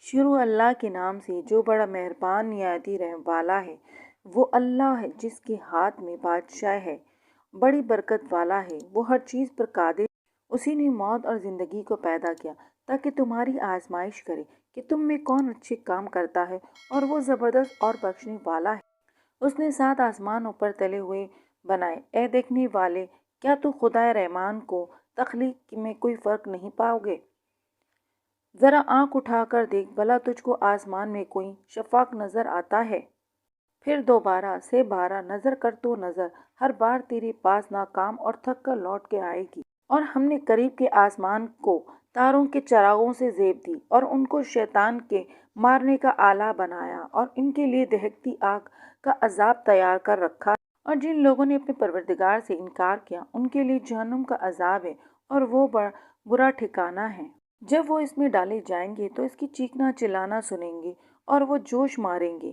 شروع اللہ کے نام سے جو بڑا مہربان نہایت رحم والا ہے۔ وہ اللہ ہے جس کے ہاتھ میں بادشاہ ہے، بڑی برکت والا ہے، وہ ہر چیز پر قادر۔ اسی نے موت اور زندگی کو پیدا کیا تاکہ تمہاری آزمائش کرے کہ تم میں کون اچھے کام کرتا ہے، اور وہ زبردست اور بخشنے والا ہے۔ اس نے 7 آسمان اوپر تلے ہوئے بنائے۔ اے دیکھنے والے، کیا تو خدائے رحمان کو تخلیق میں کوئی فرق نہیں پاؤ گے؟ ذرا آنکھ اٹھا کر دیکھ، بھلا تجھ کو آسمان میں کوئی شفاق نظر آتا ہے؟ پھر دوبارہ سے 12 نظر کر تو نظر ہر بار تیرے پاس ناکام اور تھک کر لوٹ کے آئے گی۔ اور ہم نے قریب کے آسمان کو تاروں کے چراغوں سے زیب دی، اور ان کو شیطان کے مارنے کا آلہ بنایا، اور ان کے لیے دہکتی آگ کا عذاب تیار کر رکھا ہے۔ اور جن لوگوں نے اپنے پروردگار سے انکار کیا، ان کے لیے جہنم کا عذاب ہے، اور وہ برا ٹھکانہ ہے۔ جب وہ اس میں ڈالے جائیں گے تو اس کی چیخنا چلانا سنیں گے، اور وہ جوش ماریں گے،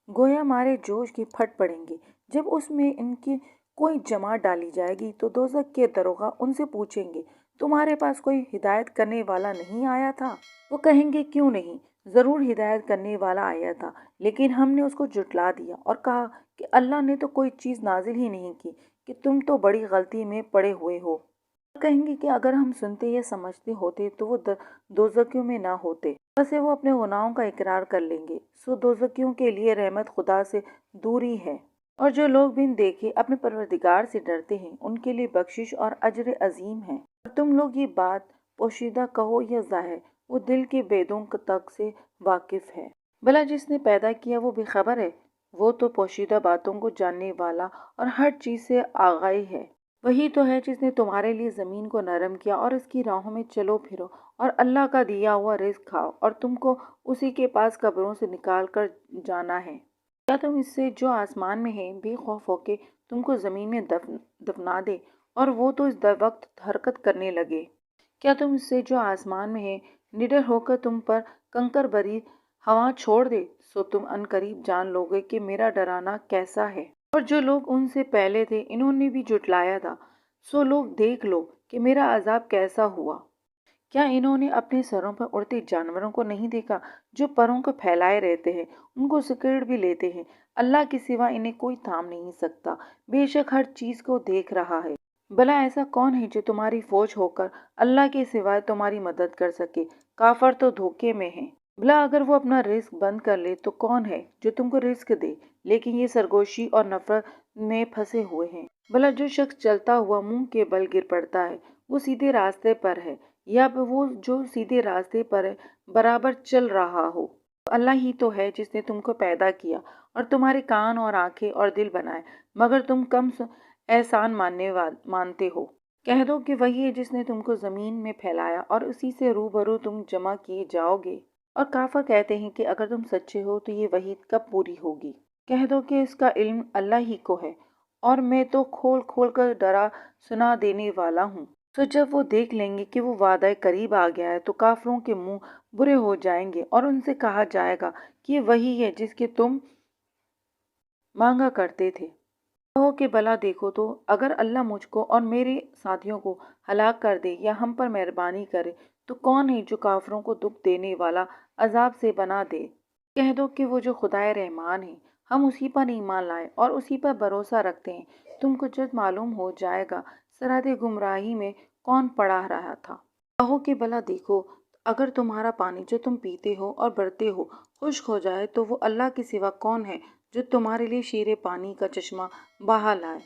گویا مارے جوش کے پھٹ پڑیں گے۔ جب اس میں ان کی کوئی جماعت ڈالی جائے گی تو دوزخ کے داروغہ ان سے پوچھیں گے، تمہارے پاس کوئی ہدایت کرنے والا نہیں آیا تھا؟ وہ کہیں گے، کیوں نہیں، ضرور ہدایت کرنے والا آیا تھا، لیکن ہم نے اس کو جھٹلا دیا اور کہا کہ اللہ نے تو کوئی چیز نازل ہی نہیں کی، کہ تم تو بڑی غلطی میں پڑے ہوئے ہو۔ اور کہیں گے کہ اگر ہم سنتے یا سمجھتے ہوتے تو وہ دوزخیوں میں نہ ہوتے۔ بس وہ اپنے گناہوں کا اقرار کر لیں گے، سو دوزخیوں کے لیے رحمت خدا سے دوری ہے۔ اور جو لوگ بن دیکھے اپنے پروردگار سے ڈرتے ہیں، ان کے لیے بخشش اور اجر عظیم ہے۔ اور تم لوگ یہ بات پوشیدہ کہو یا ظاہر، وہ دل کے بیدوں تک سے واقف ہے۔ بھلا جس نے پیدا کیا وہ بے خبر ہے؟ وہ تو پوشیدہ باتوں کو جاننے والا اور ہر چیز سے آگاہی ہے۔ وہی تو ہے جس نے تمہارے لیے زمین کو نرم کیا، اور اس کی راہوں میں چلو پھرو، اور اللہ کا دیا ہوا رزق کھاؤ، اور تم کو اسی کے پاس قبروں سے نکال کر جانا ہے۔ کیا تم اس سے جو آسمان میں ہے بے خوف ہو کہ تم کو زمین میں دفنا دے، اور وہ تو اس وقت حرکت کرنے لگے؟ کیا تم اس سے جو آسمان میں ہے نڈر ہو کر تم پر کنکر بری ہوا چھوڑ دے، سو تم عنقریب جان لوگے کہ میرا ڈرانا کیسا ہے۔ اور جو لوگ ان سے پہلے تھے انہوں نے بھی جھٹلایا تھا، سو لوگ دیکھ لو کہ میرا عذاب کیسا ہوا۔ کیا انہوں نے اپنے سروں پر اڑتے جانوروں کو نہیں دیکھا جو پروں کو پھیلائے رہتے ہیں، ان کو سکیڑ بھی لیتے ہیں؟ اللہ کے سوا انہیں کوئی تھام نہیں سکتا، بے شک ہر چیز کو دیکھ رہا ہے۔ بھلا ایسا کون ہے جو تمہاری فوج ہو کر اللہ کے سوائے تمہاری مدد کر سکے؟ کافر تو دھوکے میں ہیں۔ بھلا اگر وہ اپنا رزق بند کر لے تو کون ہے جو تم کو رزق دے؟ لیکن یہ سرگوشی اور نفرت میں پھنسے ہوئے ہیں۔ بھلا جو شخص چلتا ہوا منہ کے بل گر پڑتا ہے وہ سیدھے راستے پر ہے، یا وہ جو سیدھے راستے پر ہے برابر چل رہا ہو؟ اللہ ہی تو ہے جس نے تم کو پیدا کیا اور تمہارے کان اور آنکھیں اور دل بنائے، مگر تم کم احسان مانتے ہو۔ کہہ دو کہ وہی ہے جس نے تم کو زمین میں پھیلایا، اور اسی سے روبرو تم جمع کیے جاؤ گے۔ اور کافر کہتے ہیں کہ اگر تم سچے ہو تو یہ وحی کب پوری ہوگی؟ کہہ دو کہ اس کا علم اللہ ہی کو ہے، اور میں تو کھول کھول کر ڈرا سنا دینے والا ہوں۔ تو جب وہ دیکھ لیں گے کہ وہ وعدہ قریب آ گیا ہے تو کافروں کے منہ برے ہو جائیں گے، اور ان سے کہا جائے گا کہ یہ وہی ہے جس کی تم مانگا کرتے تھے۔ کہو کہ بھلا دیکھو تو، اگر اللہ مجھ کو اور میرے ساتھیوں کو ہلاک کر دے یا ہم پر مہربانی کرے تو کون ہے جو کافروں کو دکھ دینے والا عذاب سے بنا دے؟ کہہ دو کہ وہ جو خدائے رحمان ہے، ہم اسی پر ایمان لائے اور اسی پر بھروسہ رکھتے ہیں۔ تم کو جلد معلوم ہو جائے گا سرحد گمراہی میں کون پڑا رہا تھا۔ کہو کہ بھلا دیکھو، اگر تمہارا پانی جو تم پیتے ہو اور بھرتے ہو خشک ہو جائے تو وہ اللہ کے سوا کون ہے جو تمہارے لیے شیر پانی کا چشمہ بہا لائے؟